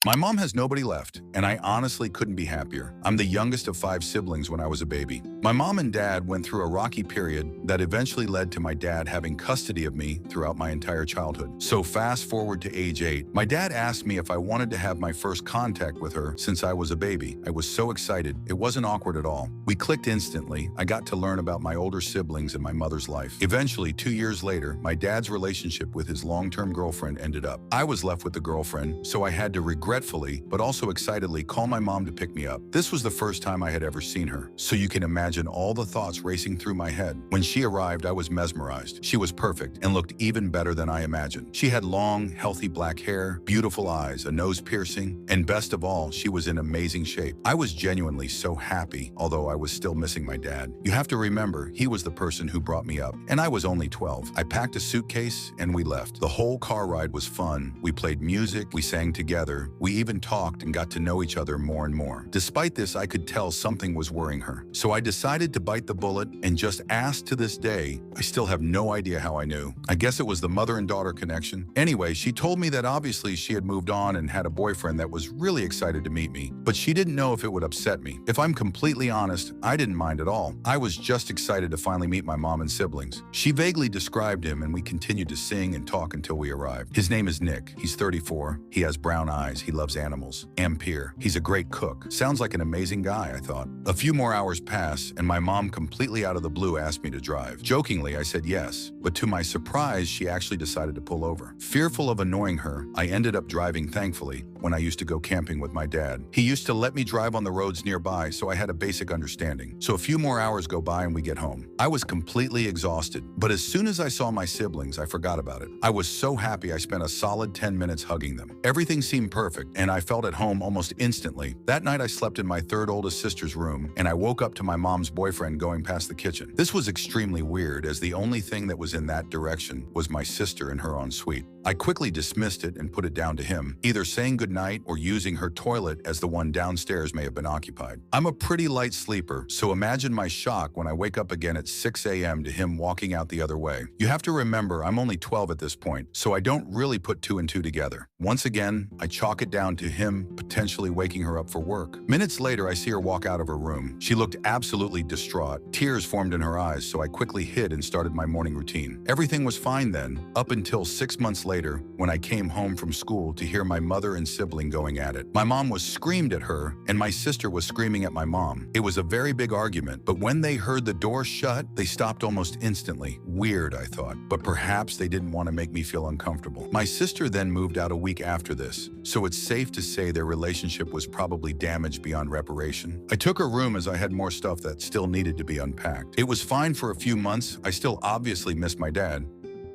My mom has nobody left, and I honestly couldn't be happier. I'm the youngest of 5 siblings when I was a baby. My mom and dad went through a rocky period that eventually led to my dad having custody of me throughout my entire childhood. So fast forward to age 8, my dad asked me if I wanted to have my first contact with her since I was a baby. I was so excited. It wasn't awkward at all. We clicked instantly. I got to learn about my older siblings and my mother's life. Eventually, 2 years later, my dad's relationship with his long-term girlfriend ended up. I was left with the girlfriend, so I had to regretfully, but also excitedly, call my mom to pick me up. This was the first time I had ever seen her, so you can imagine all the thoughts racing through my head. When she arrived, I was mesmerized. She was perfect and looked even better than I imagined. She had long, healthy black hair, beautiful eyes, a nose piercing, and best of all, she was in amazing shape. I was genuinely so happy, although I was still missing my dad. You have to remember, he was the person who brought me up, and I was only 12. I packed a suitcase and we left. The whole car ride was fun. We played music, we sang together, we even talked and got to know each other more and more. Despite this, I could tell something was worrying her. So I decided to bite the bullet and just asked. To this day, I still have no idea how I knew. I guess it was the mother and daughter connection. Anyway, she told me that obviously she had moved on and had a boyfriend that was really excited to meet me, but she didn't know if it would upset me. If I'm completely honest, I didn't mind at all. I was just excited to finally meet my mom and siblings. She vaguely described him and we continued to sing and talk until we arrived. His name is Nick. He's 34. He has brown eyes. He loves animals. Ampere. He's a great cook. Sounds like an amazing guy, I thought. A few more hours pass and my mom completely out of the blue asked me to drive. Jokingly, I said yes, but to my surprise, she actually decided to pull over. Fearful of annoying her, I ended up driving, thankfully, when I used to go camping with my dad. He used to let me drive on the roads nearby, so I had a basic understanding. So a few more hours go by and we get home. I was completely exhausted, but as soon as I saw my siblings, I forgot about it. I was so happy I spent a solid 10 minutes hugging them. Everything seemed perfect, and I felt at home almost instantly. That night, I slept in my third oldest sister's room, and I woke up to my mom's boyfriend going past the kitchen. This was extremely weird, as the only thing that was in that direction was my sister in her ensuite. I quickly dismissed it and put it down to him, either saying goodnight or using her toilet as the one downstairs may have been occupied. I'm a pretty light sleeper, so imagine my shock when I wake up again at 6 a.m. to him walking out the other way. You have to remember, I'm only 12 at this point, so I don't really put 2 and 2 together. Once again, I chalk it down to him potentially waking her up for work. Minutes later, I see her walk out of her room. She looked absolutely distraught. Tears formed in her eyes, so I quickly hid and started my morning routine. Everything was fine then, up until 6 months later, when I came home from school to hear my mother and sibling going at it. My mom was screamed at her, and my sister was screaming at my mom. It was a very big argument, but when they heard the door shut, they stopped almost instantly. Weird, I thought, but perhaps they didn't want to make me feel uncomfortable. My sister then moved out a week after this, so it's safe to say their relationship was probably damaged beyond reparation. I took her room as I had more stuff that still needed to be unpacked. It was fine for a few months. I still obviously missed my dad,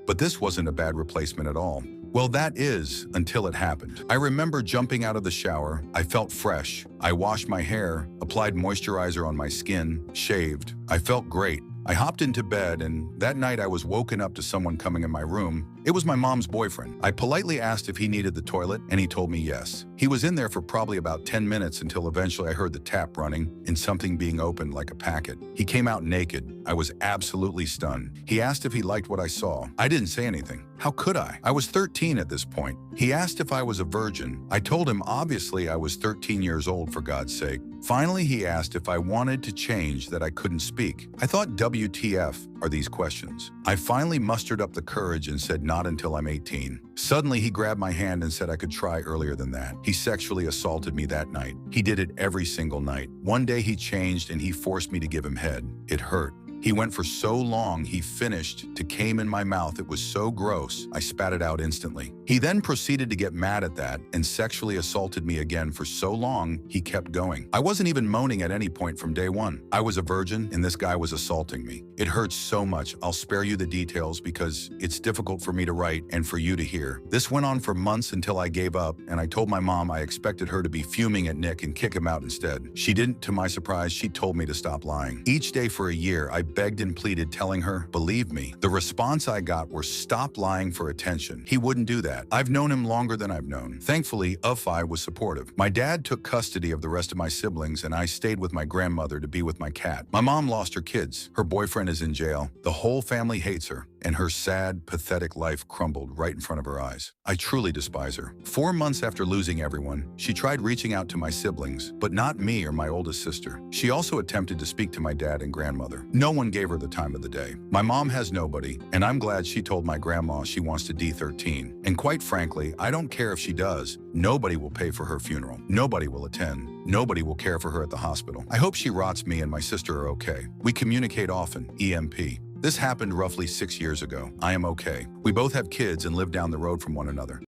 but this wasn't a bad replacement at all. Well, that is, until it happened. I remember jumping out of the shower. I felt fresh. I washed my hair, applied moisturizer on my skin, shaved. I felt great. I hopped into bed, and that night I was woken up to someone coming in my room. It was my mom's boyfriend. I politely asked if he needed the toilet, and he told me yes. He was in there for probably about 10 minutes until eventually I heard the tap running and something being opened like a packet. He came out naked. I was absolutely stunned. He asked if he liked what I saw. I didn't say anything. How could I? I was 13 at this point. He asked if I was a virgin. I told him obviously I was 13 years old, for God's sake. Finally, he asked if I wanted to change that I couldn't speak. I thought, WTF are these questions? I finally mustered up the courage and said not until I'm 18. Suddenly, he grabbed my hand and said I could try earlier than that. He sexually assaulted me that night. He did it every single night. One day he changed and he forced me to give him head. It hurt. He went for so long, he finished to came in my mouth. It was so gross, I spat it out instantly. He then proceeded to get mad at that and sexually assaulted me again for so long, he kept going. I wasn't even moaning at any point from day one. I was a virgin and this guy was assaulting me. It hurts so much. I'll spare you the details because it's difficult for me to write and for you to hear. This went on for months until I gave up, and I told my mom I expected her to be fuming at Nick and kick him out instead. She didn't. To my surprise, she told me to stop lying. Each day for a year, I begged and pleaded, telling her, believe me. The response I got was stop lying for attention. He wouldn't do that. I've known him longer than I've known. Thankfully, Ufi was supportive. My dad took custody of the rest of my siblings, and I stayed with my grandmother to be with my cat. My mom lost her kids. Her boyfriend is in jail. The whole family hates her. and her sad, pathetic life crumbled right in front of her eyes. I truly despise her. 4 months after losing everyone, she tried reaching out to my siblings, but not me or my oldest sister. She also attempted to speak to my dad and grandmother. No one gave her the time of the day. My mom has nobody, and I'm glad she told my grandma she wants to D13. And quite frankly, I don't care if she does. Nobody will pay for her funeral. Nobody will attend. Nobody will care for her at the hospital. I hope she rots me and my sister are okay. We communicate often, EMP. This happened roughly 6 years ago. I am okay. We both have kids and live down the road from one another.